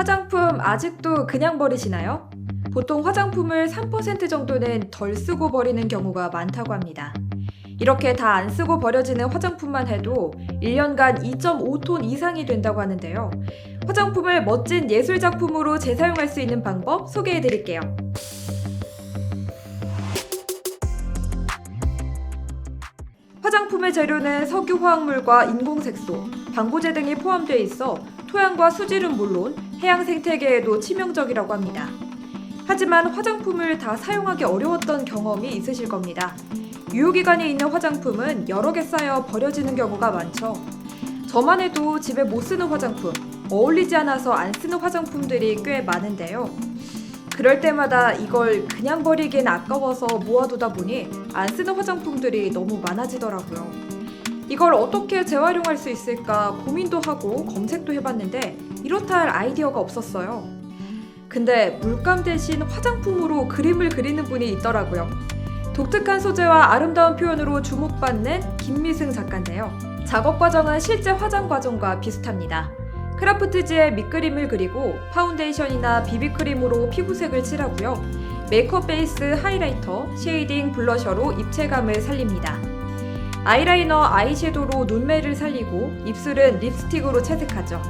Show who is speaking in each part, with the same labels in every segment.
Speaker 1: 화장품 아직도 그냥 버리시나요? 보통 화장품을 3% 정도는 덜 쓰고 버리는 경우가 많다고 합니다. 이렇게 다 안 쓰고 버려지는 화장품만 해도 1년간 2.5톤 이상이 된다고 하는데요. 화장품을 멋진 예술작품으로 재사용할 수 있는 방법 소개해드릴게요. 화장품의 재료는 석유화학물과 인공색소, 방부제 등이 포함되어 있어 토양과 수질은 물론 해양 생태계에도 치명적이라고 합니다. 하지만 화장품을 다 사용하기 어려웠던 경험이 있으실 겁니다. 유효기간이 있는 화장품은 여러 개 쌓여 버려지는 경우가 많죠. 저만 해도 집에 못 쓰는 화장품, 어울리지 않아서 안 쓰는 화장품들이 꽤 많은데요. 그럴 때마다 이걸 그냥 버리기엔 아까워서 모아두다 보니 안 쓰는 화장품들이 너무 많아지더라고요. 이걸 어떻게 재활용할 수 있을까 고민도 하고 검색도 해봤는데 이렇다 할 아이디어가 없었어요. 근데 물감 대신 화장품으로 그림을 그리는 분이 있더라고요. 독특한 소재와 아름다운 표현으로 주목받는 김미승 작가인데요. 작업 과정은 실제 화장 과정과 비슷합니다. 크라프트지에 밑그림을 그리고 파운데이션이나 비비크림으로 피부색을 칠하고요. 메이크업 베이스, 하이라이터, 쉐이딩, 블러셔로 입체감을 살립니다. 아이라이너, 아이섀도우로 눈매를 살리고 입술은 립스틱으로 채색하죠.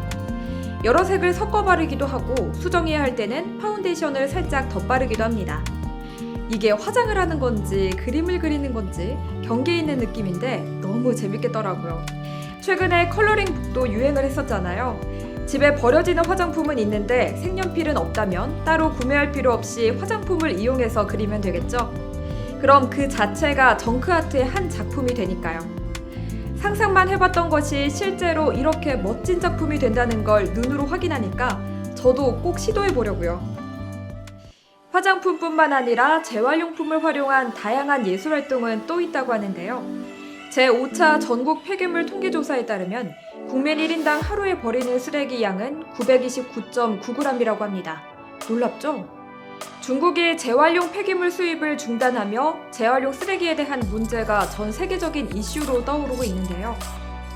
Speaker 1: 여러 색을 섞어 바르기도 하고 수정해야 할 때는 파운데이션을 살짝 덧바르기도 합니다. 이게 화장을 하는 건지 그림을 그리는 건지 경계 있는 느낌인데 너무 재밌겠더라고요. 최근에 컬러링북도 유행을 했었잖아요. 집에 버려지는 화장품은 있는데 색연필은 없다면 따로 구매할 필요 없이 화장품을 이용해서 그리면 되겠죠? 그럼 그 자체가 정크아트의 한 작품이 되니까요. 상상만 해봤던 것이 실제로 이렇게 멋진 작품이 된다는 걸 눈으로 확인하니까 저도 꼭 시도해보려고요. 화장품뿐만 아니라 재활용품을 활용한 다양한 예술활동은 또 있다고 하는데요. 제5차 전국 폐기물 통계조사에 따르면 국민 1인당 하루에 버리는 쓰레기 양은 929.9g이라고 합니다. 놀랍죠? 중국이 재활용 폐기물 수입을 중단하며 재활용 쓰레기에 대한 문제가 전 세계적인 이슈로 떠오르고 있는데요.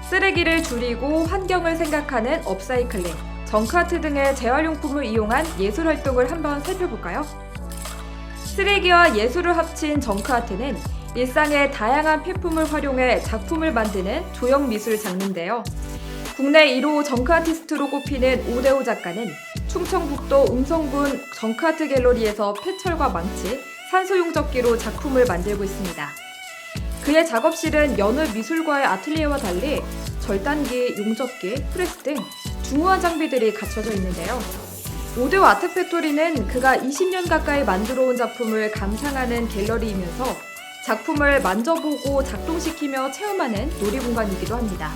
Speaker 1: 쓰레기를 줄이고 환경을 생각하는 업사이클링, 정크아트 등의 재활용품을 이용한 예술활동을 한번 살펴볼까요? 쓰레기와 예술을 합친 정크아트는 일상의 다양한 폐품을 활용해 작품을 만드는 조형미술 장르인데요. 국내 1호 정크아티스트로 꼽히는 오대호 작가는 충청북도 음성군 정크아트 갤러리에서 폐철과 망치, 산소용접기로 작품을 만들고 있습니다. 그의 작업실은 여느 미술가의 아틀리에와 달리 절단기, 용접기, 프레스 등 중후한 장비들이 갖춰져 있는데요. 오대호 아트팩토리는 그가 20년 가까이 만들어온 작품을 감상하는 갤러리이면서 작품을 만져보고 작동시키며 체험하는 놀이공간이기도 합니다.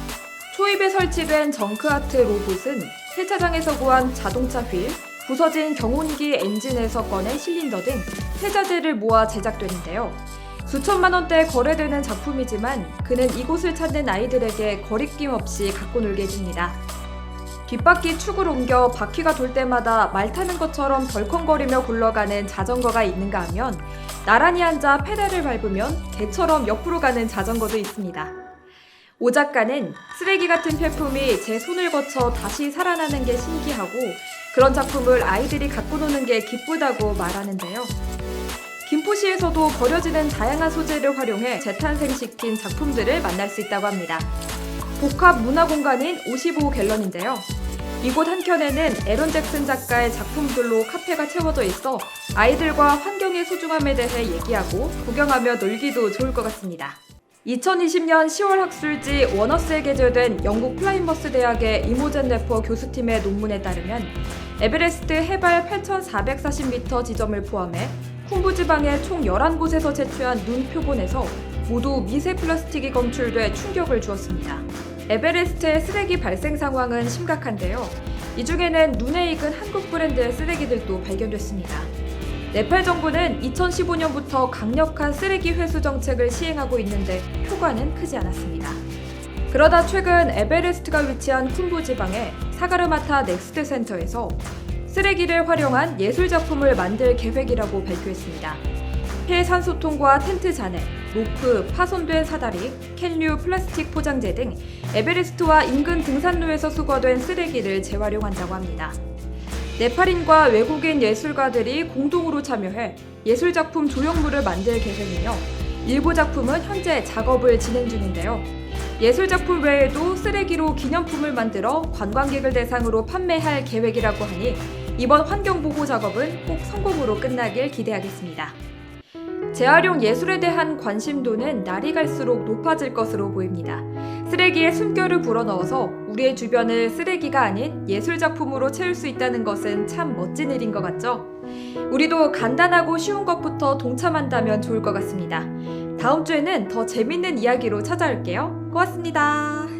Speaker 1: 초입에 설치된 정크아트 로봇은 세차장에서 구한 자동차 휠, 부서진 경운기 엔진에서 꺼낸 실린더 등 세자재를 모아 제작되는데요. 수천만 원대에 거래되는 작품이지만 그는 이곳을 찾는 아이들에게 거리낌 없이 갖고 놀게 해줍니다. 뒷바퀴 축을 옮겨 바퀴가 돌 때마다 말 타는 것처럼 덜컹거리며 굴러가는 자전거가 있는가 하면 나란히 앉아 페달을 밟으면 개처럼 옆으로 가는 자전거도 있습니다. 오 작가는 쓰레기 같은 폐품이 제 손을 거쳐 다시 살아나는 게 신기하고 그런 작품을 아이들이 갖고 노는 게 기쁘다고 말하는데요. 김포시에서도 버려지는 다양한 소재를 활용해 재탄생시킨 작품들을 만날 수 있다고 합니다. 복합 문화공간인 55갤런인데요. 이곳 한켠에는 에런 잭슨 작가의 작품들로 카페가 채워져 있어 아이들과 환경의 소중함에 대해 얘기하고 구경하며 놀기도 좋을 것 같습니다. 2020년 10월 학술지 워너스에 게재된 영국 플라이머스 대학의 이모젠 래퍼 교수팀의 논문에 따르면 에베레스트 해발 8,440m 지점을 포함해 쿵부지방의 총 11곳에서 채취한 눈 표본에서 모두 미세 플라스틱이 검출돼 충격을 주었습니다. 에베레스트의 쓰레기 발생 상황은 심각한데요. 이 중에는 눈에 익은 한국 브랜드의 쓰레기들도 발견됐습니다. 네팔 정부는 2015년부터 강력한 쓰레기 회수 정책을 시행하고 있는데 효과는 크지 않았습니다. 그러다 최근 에베레스트가 위치한 쿤부 지방의 사가르마타 넥스트 센터에서 쓰레기를 활용한 예술작품을 만들 계획이라고 발표했습니다. 폐산소통과 텐트 잔해, 로프, 파손된 사다리, 캔류, 플라스틱 포장재 등 에베레스트와 인근 등산로에서 수거된 쓰레기를 재활용한다고 합니다. 네팔인과 외국인 예술가들이 공동으로 참여해 예술작품 조형물을 만들 계획이며 일부 작품은 현재 작업을 진행 중인데요. 예술작품 외에도 쓰레기로 기념품을 만들어 관광객을 대상으로 판매할 계획이라고 하니 이번 환경보호 작업은 꼭 성공으로 끝나길 기대하겠습니다. 재활용 예술에 대한 관심도는 날이 갈수록 높아질 것으로 보입니다. 쓰레기에 숨결을 불어넣어서 우리의 주변을 쓰레기가 아닌 예술작품으로 채울 수 있다는 것은 참 멋진 일인 것 같죠? 우리도 간단하고 쉬운 것부터 동참한다면 좋을 것 같습니다. 다음 주에는 더 재밌는 이야기로 찾아올게요. 고맙습니다.